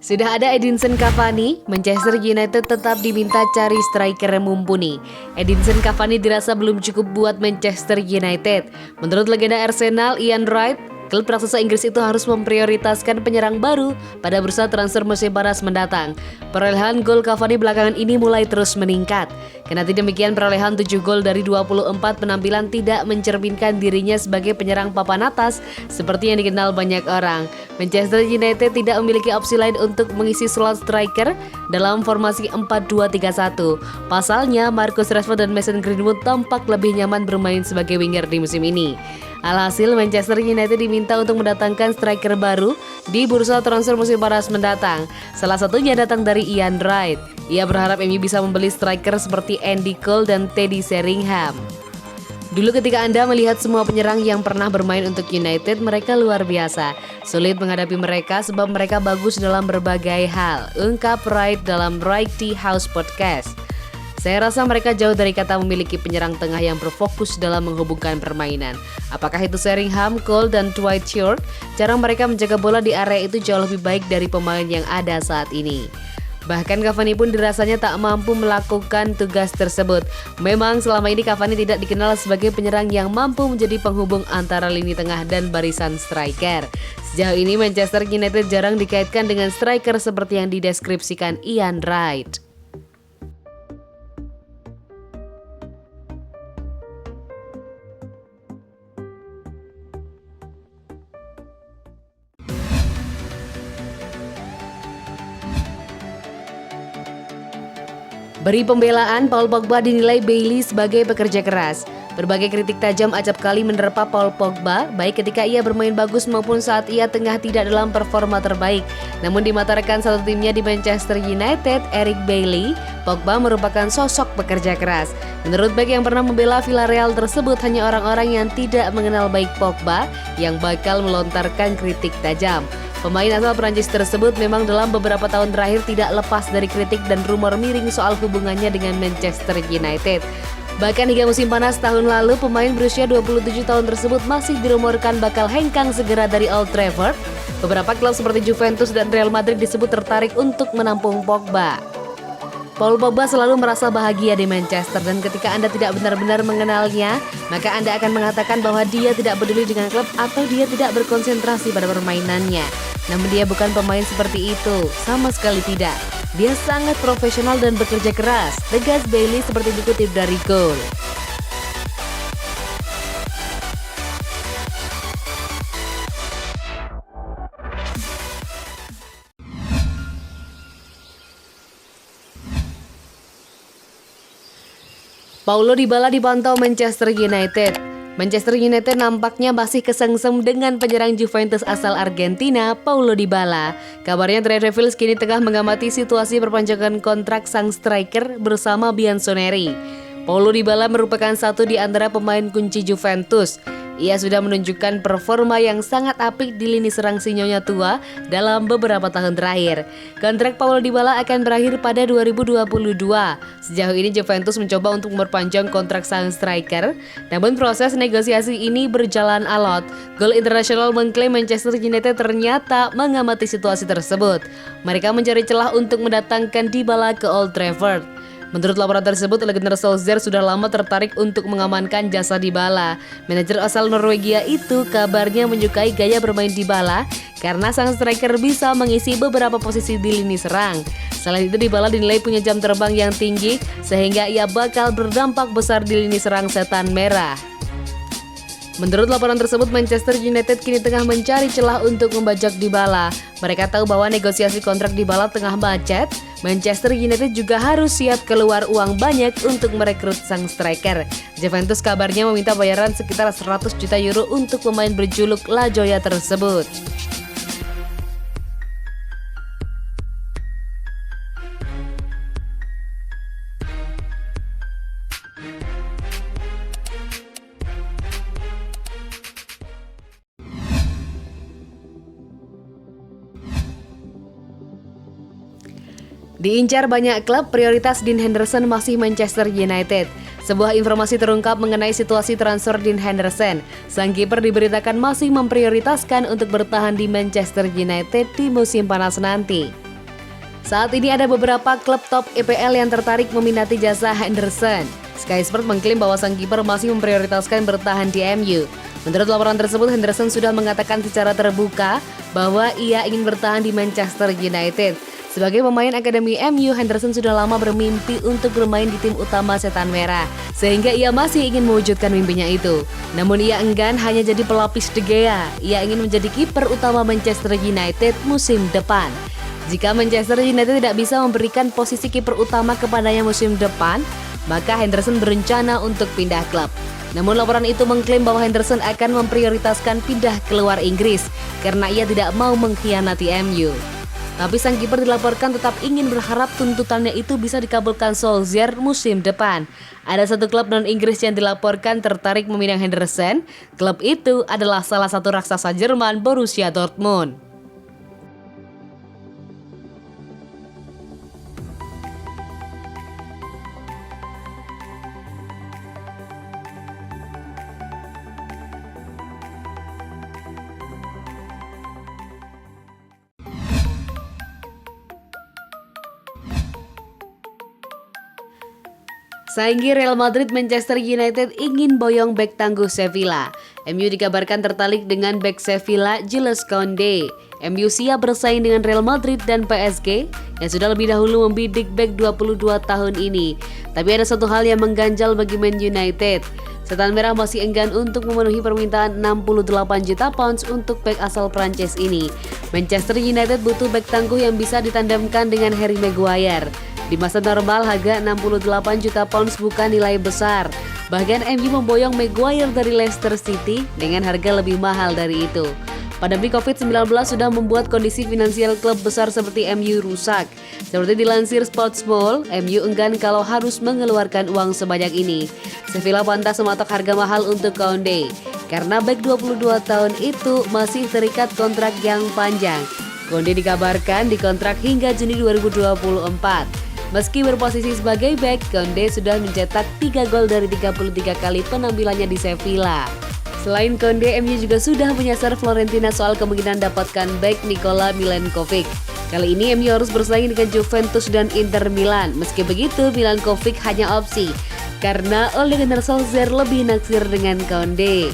Sudah ada Edinson Cavani, Manchester United tetap diminta cari striker yang mumpuni. Edinson Cavani dirasa belum cukup buat Manchester United. Menurut legenda Arsenal, Ian Wright, klub raksasa Inggris itu harus memprioritaskan penyerang baru pada bursa transfer musim panas mendatang. Perolehan gol Cavani belakangan ini mulai terus meningkat. Kendati demikian, perolehan 7 gol dari 24 penampilan tidak mencerminkan dirinya sebagai penyerang papan atas seperti yang dikenal banyak orang. Manchester United tidak memiliki opsi lain untuk mengisi slot striker dalam formasi 4-2-3-1. Pasalnya, Marcus Rashford dan Mason Greenwood tampak lebih nyaman bermain sebagai winger di musim ini. Alhasil, Manchester United diminta untuk mendatangkan striker baru di bursa transfer musim panas mendatang. Salah satunya datang dari Ian Wright. Ia berharap MU bisa membeli striker seperti Andy Cole dan Teddy Sheringham. Dulu ketika Anda melihat semua penyerang yang pernah bermain untuk United, mereka luar biasa. Sulit menghadapi mereka sebab mereka bagus dalam berbagai hal, ungkap Wright dalam Wrighty House Podcast. Saya rasa mereka jauh dari kata memiliki penyerang tengah yang berfokus dalam menghubungkan permainan. Apakah itu Sheringham, Cole, dan Dwight York? Cara mereka menjaga bola di area itu jauh lebih baik dari pemain yang ada saat ini. Bahkan Cavani pun dirasanya tak mampu melakukan tugas tersebut. Memang selama ini Cavani tidak dikenal sebagai penyerang yang mampu menjadi penghubung antara lini tengah dan barisan striker. Sejauh ini Manchester United jarang dikaitkan dengan striker seperti yang dideskripsikan Ian Wright. Beri pembelaan, Paul Pogba dinilai Bailey sebagai pekerja keras. Berbagai kritik tajam acap kali menerpa Paul Pogba, baik ketika ia bermain bagus maupun saat ia tengah tidak dalam performa terbaik. Namun di mata rekan satu timnya di Manchester United, Eric Bailly, Pogba merupakan sosok pekerja keras. Menurut back yang pernah membela Villarreal tersebut, hanya orang-orang yang tidak mengenal baik Pogba yang bakal melontarkan kritik tajam. Pemain asal Prancis tersebut memang dalam beberapa tahun terakhir tidak lepas dari kritik dan rumor miring soal hubungannya dengan Manchester United. Bahkan hingga musim panas tahun lalu, pemain berusia 27 tahun tersebut masih dirumorkan bakal hengkang segera dari Old Trafford. Beberapa klub seperti Juventus dan Real Madrid disebut tertarik untuk menampung Pogba. Paul Pogba selalu merasa bahagia di Manchester dan ketika Anda tidak benar-benar mengenalnya, maka Anda akan mengatakan bahwa dia tidak peduli dengan klub atau dia tidak berkonsentrasi pada permainannya. Namun dia bukan pemain seperti itu, sama sekali tidak. Dia sangat profesional dan bekerja keras, tegas Bailey seperti dikutip dari Goal. Paulo Dybala dipantau Manchester United. Manchester United nampaknya masih kesengsem dengan penyerang Juventus asal Argentina, Paulo Dybala. Kabarnya Trent Revels kini tengah mengamati situasi perpanjangan kontrak sang striker bersama Bianconeri. Paulo Dybala merupakan satu di antara pemain kunci Juventus. Ia sudah menunjukkan performa yang sangat apik di lini serang sinyonya tua dalam beberapa tahun terakhir. Kontrak Paulo Dybala akan berakhir pada 2022. Sejauh ini Juventus mencoba untuk memperpanjang kontrak sang striker, namun proses negosiasi ini berjalan alot. Goal International mengklaim Manchester United ternyata mengamati situasi tersebut. Mereka mencari celah untuk mendatangkan Dybala ke Old Trafford. Menurut laporan tersebut, legenda Solskjaer sudah lama tertarik untuk mengamankan jasa Dybala. Manajer asal Norwegia itu kabarnya menyukai gaya bermain Dybala karena sang striker bisa mengisi beberapa posisi di lini serang. Selain itu, Dybala dinilai punya jam terbang yang tinggi sehingga ia bakal berdampak besar di lini serang setan merah. Menurut laporan tersebut, Manchester United kini tengah mencari celah untuk membajak Dybala. Mereka tahu bahwa negosiasi kontrak Dybala tengah macet. Manchester United juga harus siap keluar uang banyak untuk merekrut sang striker. Juventus kabarnya meminta bayaran sekitar 100 juta euro untuk pemain berjuluk La Joya tersebut. Diincar banyak klub, prioritas Dean Henderson masih Manchester United. Sebuah informasi terungkap mengenai situasi transfer Dean Henderson. Sang kiper diberitakan masih memprioritaskan untuk bertahan di Manchester United di musim panas nanti. Saat ini ada beberapa klub top EPL yang tertarik meminati jasa Henderson. Sky Sport mengklaim bahwa sang kiper masih memprioritaskan bertahan di MU. Menurut laporan tersebut, Henderson sudah mengatakan secara terbuka bahwa ia ingin bertahan di Manchester United. Sebagai pemain akademi MU, Henderson sudah lama bermimpi untuk bermain di tim utama Setan Merah, sehingga ia masih ingin mewujudkan mimpinya itu. Namun ia enggan hanya jadi pelapis De Gea, ia ingin menjadi kiper utama Manchester United musim depan. Jika Manchester United tidak bisa memberikan posisi kiper utama kepadanya musim depan, maka Henderson berencana untuk pindah klub. Namun laporan itu mengklaim bahwa Henderson akan memprioritaskan pindah keluar Inggris karena ia tidak mau mengkhianati MU. Tapi sang kiper dilaporkan tetap ingin berharap tuntutannya itu bisa dikabulkan Solskjaer musim depan. Ada satu klub non-Inggris yang dilaporkan tertarik meminang Henderson. Klub itu adalah salah satu raksasa Jerman, Borussia Dortmund. Saingi Real Madrid, Manchester United ingin boyong bek tangguh Sevilla. MU dikabarkan tertarik dengan bek Sevilla, Jules Koundé. MU siap bersaing dengan Real Madrid dan PSG yang sudah lebih dahulu membidik bek 22 tahun ini. Tapi ada satu hal yang mengganjal bagi Man United. Setan Merah masih enggan untuk memenuhi permintaan 68 juta pounds untuk bek asal Prancis ini. Manchester United butuh bek tangguh yang bisa ditandemkan dengan Harry Maguire. Di masa normal, harga 68 juta pounds bukan nilai besar. Bahkan MU memboyong Maguire dari Leicester City dengan harga lebih mahal dari itu. Pandemi COVID-19 sudah membuat kondisi finansial klub besar seperti MU rusak. Seperti dilansir Sportsmall, MU enggan kalau harus mengeluarkan uang sebanyak ini. Sevilla pantas mematok harga mahal untuk Koundé, karena bek 22 tahun itu masih terikat kontrak yang panjang. Koundé dikabarkan dikontrak hingga Juni 2024. Meski berposisi sebagai bek, Koundé sudah mencetak 3 gol dari 33 kali penampilannya di Sevilla. Selain Koundé, MU juga sudah menyasar Fiorentina soal kemungkinan dapatkan bek Nikola Milenkovic. Kali ini MU harus bersaing dengan Juventus dan Inter Milan. Meski begitu, Milenkovic hanya opsi karena Ole Gunnar Solskjaer lebih naksir dengan Koundé.